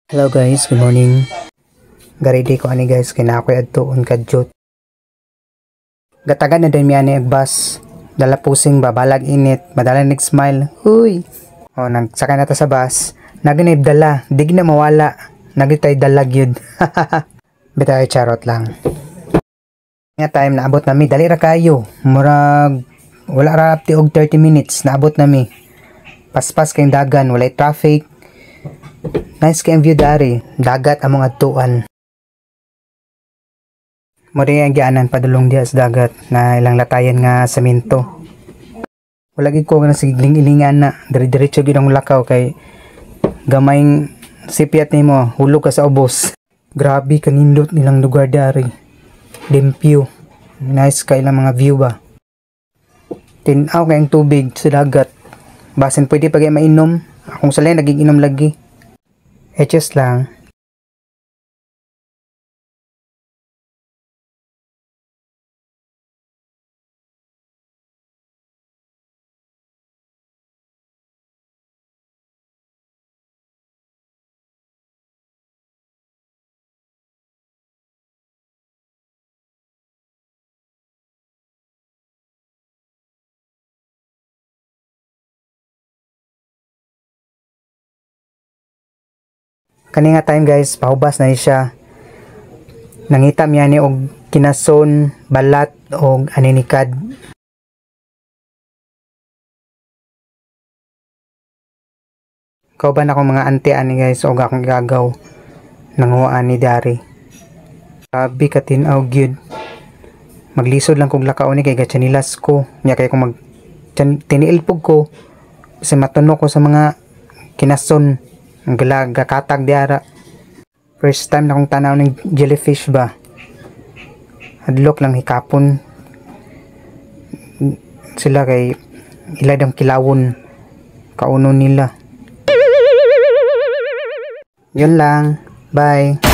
Hello guys, good morning. Garidi ko ani guys kay na ako adtuon kadyot. Gatagan na din mi ani ag bus. Dala pusing babalag init, madala nag-smile. Huy. O nagsakay na ta sa bus. Naganib dala, dig na mawala. Nagitay dalag yun. Bitay charot lang. Nga time naabot nami, dali ra kayo. Murag wala ra apti og 30 minutes naabot nami. Paspas kayong dagan, walay traffic. Nice kayong view dari, dagat among adtuan. Mori ang gianan padulong diha sa dagat na ilang latayan nga semento. Wala gid ko nga sigling-ilingan na, dire-diretso gid ang lakaw kay gamayng sipiat nimo, hulog ka sa ubos. Grabe kanindot nilang lugar dari. Limpyo. Nice kay ilang mga view ba. Tinaw kayong tubig sa dagat. Basin pwede pa kay mainom. Akong salay nagiginom lagi. HS lang. Kani nga time guys, pahubas na siya. Nangita miya ni og kinason, balat og aninikad. Kauban akong mga ante ani guys og akong gagaw. Nanguhaan ni dari. Grabe katinaw gyud. Maglisod lang kog lakaw ni kay gatsanilas ko. Nya kay kung tiniilpog ko kasi matunok ko sa mga kinason. Ang gakatag diara. First time na akong tanaw ng jellyfish ba. Hadlok lang hikapon. Sila kay ilad ang kilawon. Kauno nila. Yun lang. Bye.